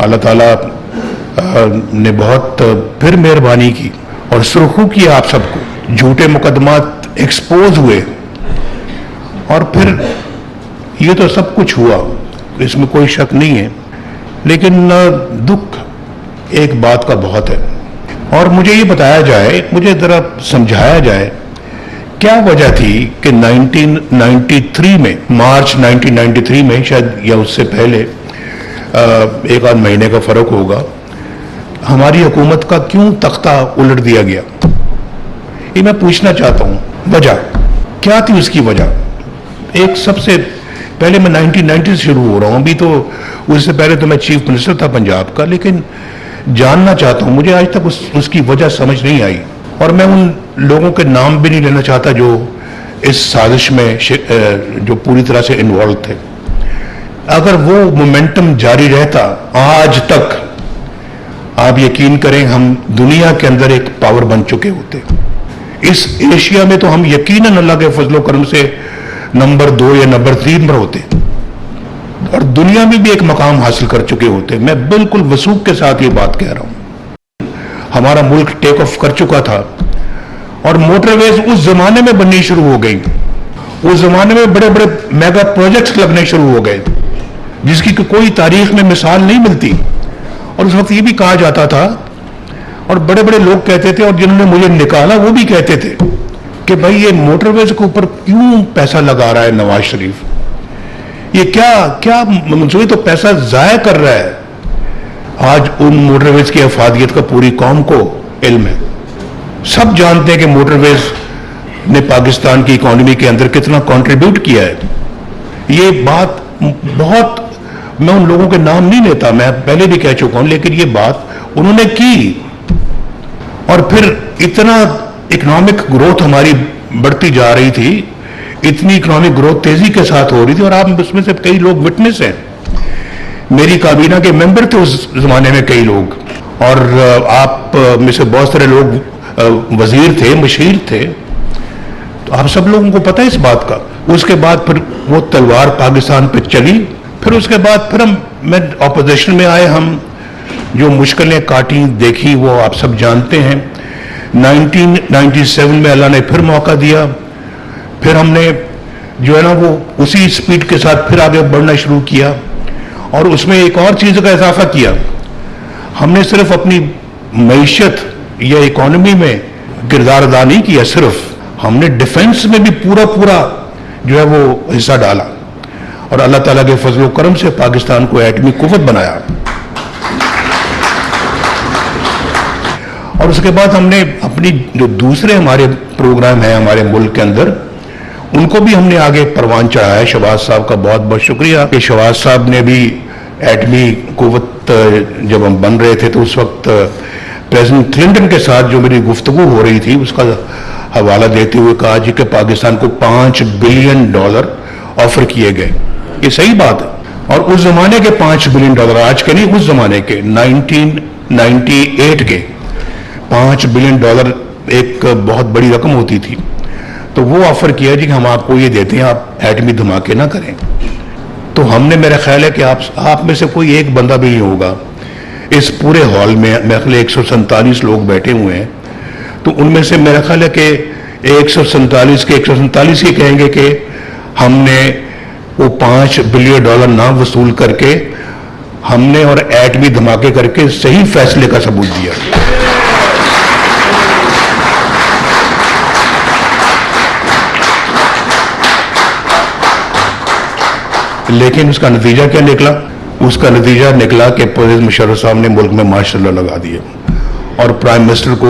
अल्लाह ताला ने बहुत फिर मेहरबानी की और सुरखू किया आप सबको, झूठे मुकदमात एक्सपोज हुए और फिर ये तो सब कुछ हुआ, इसमें कोई शक नहीं है। लेकिन दुख एक बात का बहुत है और मुझे ये बताया जाए, मुझे ज़रा समझाया जाए क्या वजह थी कि 1993 में, मार्च 1993 में शायद या उससे पहले एक आध महीने का फ़र्क होगा, हमारी हुकूमत का क्यों तख्ता उलट दिया गया। ये मैं पूछना चाहता हूँ, वजह क्या थी, उसकी वजह। एक सबसे पहले मैं 1990 से शुरू हो रहा हूँ, अभी तो उससे पहले तो मैं चीफ मिनिस्टर था पंजाब का, लेकिन जानना चाहता हूँ, मुझे आज तक उसकी वजह समझ नहीं आई और मैं उन लोगों के नाम भी नहीं लेना चाहता जो इस साजिश में जो पूरी तरह से इन्वॉल्व थे। अगर वो मोमेंटम जारी रहता आज तक, आप यकीन करें हम दुनिया के अंदर एक पावर बन चुके होते। इस एशिया में तो हम यकीनन अल्लाह के फजलो करम से नंबर 2 या नंबर 3 पर होते और दुनिया में भी एक मकाम हासिल कर चुके होते। मैं बिल्कुल वसूख के साथ ये बात कह रहा हूं। हमारा मुल्क टेक ऑफ कर चुका था और मोटरवेज उस जमाने में बननी शुरू हो गई। उस जमाने में बड़े बड़े मेगा प्रोजेक्ट्स लगने शुरू हो गए जिसकी कोई तारीख में मिसाल नहीं मिलती। और उस वक्त ये भी कहा जाता था और बड़े बड़े लोग कहते थे और जिन्होंने मुझे निकाला वो भी कहते थे कि भाई ये मोटरवेज के ऊपर क्यों पैसा लगा रहा है नवाज शरीफ, ये क्या मंसूबी तो पैसा जाया कर रहा है। आज उन मोटरवेज की अफादियत का पूरी कौम को इल्म है। सब जानते हैं कि मोटरवेज ने पाकिस्तान की इकोनॉमी के अंदर कितना कंट्रीब्यूट किया है। ये बात बहुत, मैं उन लोगों के नाम नहीं लेता, मैं पहले भी कह चुका हूं, लेकिन ये बात उन्होंने की और फिर इतना इकोनॉमिक ग्रोथ हमारी बढ़ती जा रही थी, इतनी इकोनॉमिक ग्रोथ तेजी के साथ हो रही थी और आप उसमें से कई लोग विटनेस हैं। मेरी काबीना के मेंबर थे उस जमाने में कई लोग और आप में से बहुत सारे लोग वजीर थे, मशीर थे, तो आप सब लोगों को पता है इस बात का। उसके बाद फिर वो तलवार पाकिस्तान पे चली, फिर उसके बाद फिर मैं ऑपोजिशन में आए, हम जो मुश्किलें काटी देखी वो आप सब जानते हैं। 1997 में अल्लाह ने फिर मौका दिया, फिर हमने जो है ना वो उसी स्पीड के साथ फिर आगे बढ़ना शुरू किया और उसमें एक और चीज़ का इजाफा किया। हमने सिर्फ अपनी मईशत या इकोनॉमी में किरदार अदा नहीं किया, सिर्फ हमने डिफेंस में भी पूरा जो है वो हिस्सा डाला और अल्लाह ताला के फजल करम से पाकिस्तान को एटमी कुव्वत बनाया। और उसके बाद हमने अपनी जो दूसरे हमारे प्रोग्राम हैं हमारे मुल्क के अंदर, उनको भी हमने आगे परवान चढ़ाया। शहबाज साहब का बहुत बहुत शुक्रिया कि शहबाज साहब ने भी एटमी कुव्वत जब हम बन रहे थे तो उस वक्त प्रेसिडेंट क्लिंटन के साथ जो मेरी गुफ्तगू हो रही थी उसका हवाला देते हुए कहा जी कि पाकिस्तान को $5 बिलियन ऑफर किए गए। ये सही बात है और उस जमाने के $5 बिलियन, आज के नहीं, उस जमाने के 1998 के $5 बिलियन एक बहुत बड़ी रकम होती थी। तो वो ऑफर किया जी कि हम आपको ये देते हैं, आप एटमी धमाके ना करें। तो हमने, मेरा ख्याल है कि आप में से कोई एक बंदा भी नहीं होगा इस पूरे हॉल में, मेरे ख्याल 147 लोग बैठे हुए हैं, तो उनमें से मेरा ख्याल है कि 147 ही कहेंगे कि हमने वो $5 बिलियन ना वसूल करके हमने और एटमी धमाके करके सही फैसले का सबूत दिया। लेकिन उसका नतीजा क्या निकला? उसका नतीजा निकला कि परवेज मुशर्रफ साहब ने मुल्क में मार्शल लगा दिए और प्राइम मिनिस्टर को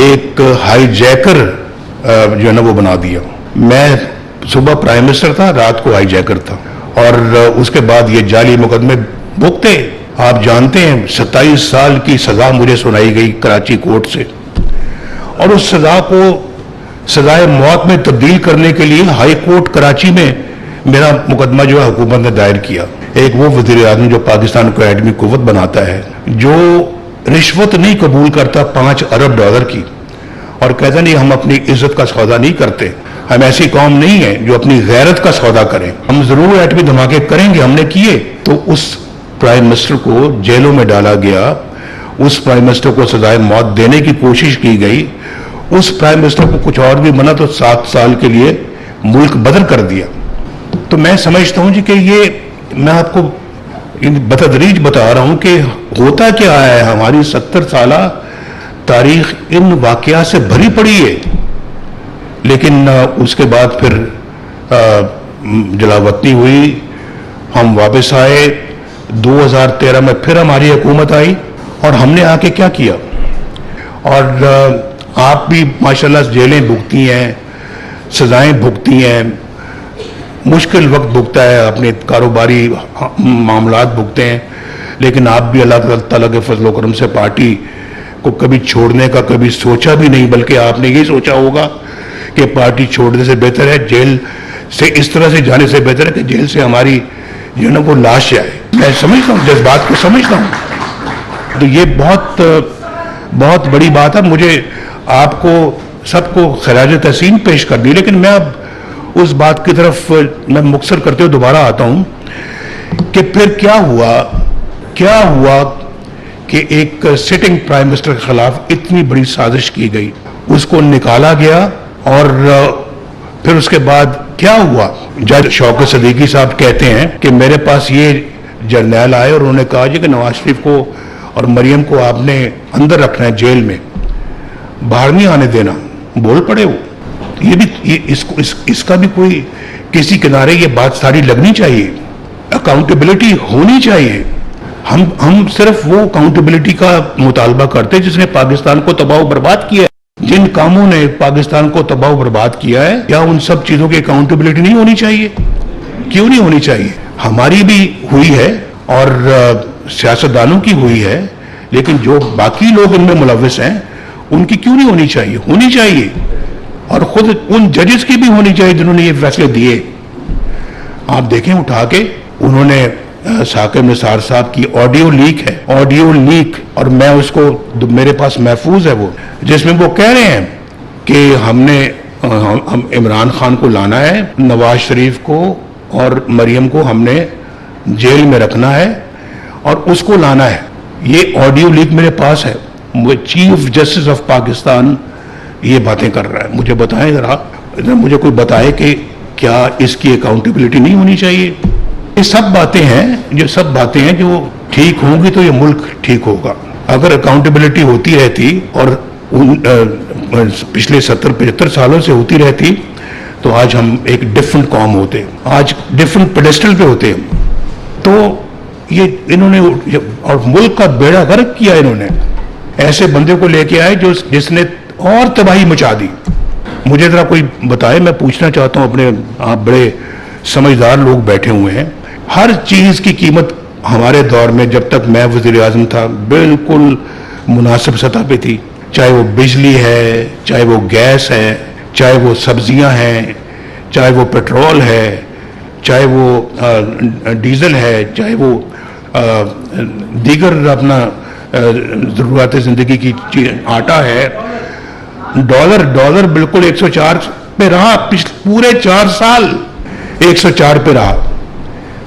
एक हाईजैकर जो है ना वो बना दिया। मैं सुबह प्राइम मिनिस्टर था, रात को हाईजैकर था और उसके बाद ये जाली मुकदमे भुगते। आप जानते हैं 27 साल की सजा मुझे सुनाई गई कराची कोर्ट से और उस सजा को सजाए मौत में तब्दील करने के लिए हाई कोर्ट कराची में मेरा मुकदमा जो है हुकूमत ने दायर किया। एक वो वज़ीर आज़म जो पाकिस्तान को एटमी कुव्वत बनाता है, जो रिश्वत नहीं कबूल करता $5 अरब की और कहता नहीं हम अपनी इज्जत का सौदा नहीं करते, हम ऐसी कौम नहीं है जो अपनी गैरत का सौदा करें, हम जरूर एटमी धमाके करेंगे, हमने किए। तो उस प्राइम मिनिस्टर को जेलों में डाला गया, उस प्राइम मिनिस्टर को सजाए मौत देने की कोशिश की गई, उस प्राइम मिनिस्टर को कुछ और भी बना तो 7 साल के लिए मुल्क बदल कर दिया। तो मैं समझता हूं जी कि ये मैं आपको बतदरीज बता रहा हूं कि होता क्या है, हमारी 70 साल तारीख इन वाकयात से भरी पड़ी है। लेकिन उसके बाद फिर जलावतनी हुई, हम वापस आए, 2013 में फिर हमारी हुकूमत आई और हमने आके क्या किया। और आप भी माशाल्लाह जेलें भुगती हैं, सजाएं भुगती हैं, मुश्किल वक्त भुगता है, अपने कारोबारी मामलात भुगते हैं, लेकिन आप भी अल्लाह ताला के फजल करम से पार्टी को कभी छोड़ने का कभी सोचा भी नहीं, बल्कि आपने ये सोचा होगा कि पार्टी छोड़ने से बेहतर है जेल से, इस तरह से जाने से बेहतर है कि जेल से हमारी जो ना वो लाश जाए। मैं समझता हूँ, जिस बात को समझता हूँ, तो ये बहुत बड़ी बात है। मुझे आपको सबको खराज तहसीन पेश कर दी, लेकिन मैं अब उस बात की तरफ मैं मुख्तसर करते हुए दोबारा आता हूं कि फिर क्या हुआ कि एक सिटिंग प्राइम मिनिस्टर के खिलाफ इतनी बड़ी साजिश की गई, उसको निकाला गया। और फिर उसके बाद क्या हुआ, जज शौकत सदीकी साहब कहते हैं कि मेरे पास ये जर्नैल आए और उन्होंने कहा जी कि नवाज शरीफ को और मरियम को आपने अंदर रखना है, जेल में बाहर नहीं आने देना। बोल पड़े वो, इसका भी कोई किसी किनारे ये बात सारी लगनी चाहिए, अकाउंटेबिलिटी होनी चाहिए। हम सिर्फ वो अकाउंटेबिलिटी का मुतालबा करते हैं जिसने पाकिस्तान को तबाह बर्बाद किया है। जिन कामों ने पाकिस्तान को तबाह बर्बाद किया है, क्या उन सब चीजों की अकाउंटेबिलिटी नहीं होनी चाहिए? क्यों नहीं होनी चाहिए? हमारी भी हुई है और सियासतदानों की हुई है, लेकिन जो बाकी लोग इनमें मुलव्विस हैं उनकी क्यों नहीं होनी चाहिए? होनी चाहिए। और खुद उन जजेस की भी होनी चाहिए जिन्होंने ये फैसले दिए। आप देखें उठा के, उन्होंने साकिब निसार साहब की ऑडियो लीक है, ऑडियो लीक, और मैं उसको मेरे पास महफूज है वो, जिसमें वो कह रहे हैं कि हम इमरान खान को लाना है, नवाज शरीफ को और मरियम को हमने जेल में रखना है और उसको लाना है। ये ऑडियो लीक मेरे पास है। चीफ जस्टिस ऑफ पाकिस्तान ये बातें कर रहा है। मुझे बताएं जरा मुझे कोई बताए कि क्या इसकी अकाउंटेबिलिटी नहीं होनी चाहिए? ये सब बातें हैं जो ठीक होंगी तो ये मुल्क ठीक होगा। अगर अकाउंटेबिलिटी होती रहती और पिछले 70-75 सालों से होती रहती तो आज हम एक डिफरेंट कौम होते, आज डिफरेंट पेडेस्टल पे होते। तो ये इन्होंने और मुल्क का बेड़ा गर्क किया। इन्होंने ऐसे बंदे को लेके आए जिसने और तबाही मचा दी। मुझे जरा कोई बताए, मैं पूछना चाहता हूं अपने, आप बड़े समझदार लोग बैठे हुए हैं, हर चीज की कीमत हमारे दौर में जब तक मैं वज़ीर आज़म था बिल्कुल मुनासिब सतह पे थी। चाहे वो बिजली है, चाहे वो गैस है, चाहे वो सब्जियां हैं, चाहे वो पेट्रोल है, चाहे वो डीजल है, चाहे वो दीगर अपना ज़रूरत ज़िंदगी की आटा है। डॉलर बिल्कुल 104 पे रहा, पूरे 4 साल 104 पे रहा।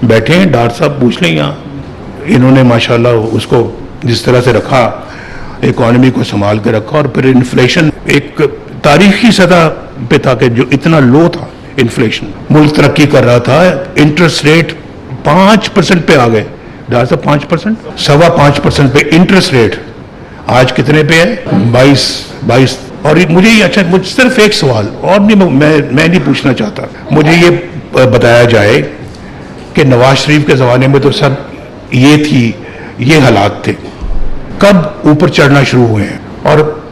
बैठे हैं डॉक्टर साहब, पूछ लें यहाँ, इन्होंने माशाल्लाह उसको जिस तरह से रखा, इकोनॉमी को संभाल के रखा। और फिर इन्फ्लेशन एक तारीखी सतह पे था कि जो इतना लो था इन्फ्लेशन, मुल्क तरक्की कर रहा था, इंटरेस्ट रेट 5% पे आ गए। डॉक्टर साहब 5%, 5.25% पे इंटरेस्ट रेट आज कितने पे है? 22। और मुझे ये अच्छा, मुझे सिर्फ एक सवाल और नहीं, मैं नहीं पूछना चाहता, मुझे ये बताया जाए कि नवाज शरीफ के ज़माने में तो सब ये हालात थे, कब ऊपर चढ़ना शुरू हुए हैं? और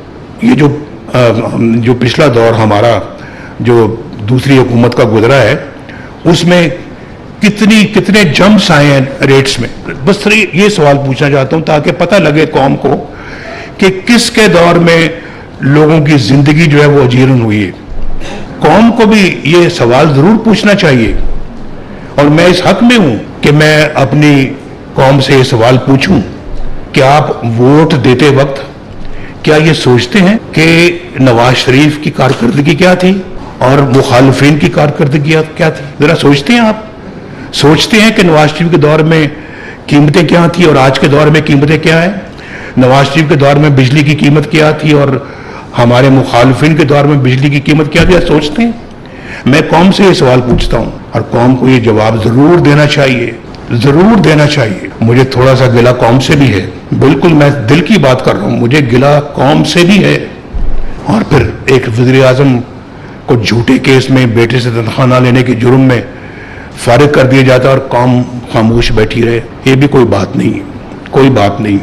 ये जो पिछला दौर हमारा जो दूसरी हुकूमत का गुजरा है, उसमें कितने जंप्स आए हैं रेट्स में? बस ये सवाल पूछना चाहता हूं ताकि पता लगे कौम को कि किसके दौर में लोगों की जिंदगी जो है वो अजीरन हुई है। कौम को भी ये सवाल जरूर पूछना चाहिए और मैं इस हक में हूं कि मैं अपनी कौम से ये सवाल पूछूं कि आप वोट देते वक्त क्या ये सोचते हैं कि नवाज शरीफ की कारकर्दगी क्या थी और मुखालिफिन की कारकर्दगी क्या थी? जरा सोचते हैं आप? सोचते हैं कि नवाज शरीफ के दौर में कीमतें क्या थी और आज के दौर में कीमतें क्या है। नवाज शरीफ के दौर में बिजली की कीमत क्या थी और हमारे मुखालिफिन के दौर में बिजली की कीमत क्या थी, सोचते हैं। मैं कौम से ये सवाल पूछता हूं और कौम को ये जवाब जरूर देना चाहिए, जरूर देना चाहिए। मुझे थोड़ा सा गिला कौम से भी है, बिल्कुल मैं दिल की बात कर रहा हूं, मुझे गिला कौम से भी है। और फिर एक वज़ीर आज़म को झूठे केस में बेटे से तनख्वाह ना लेने के जुर्म में फारिग कर दिया जाता और कौम खामोश बैठी रहे, ये भी कोई बात नहीं, कोई बात नहीं।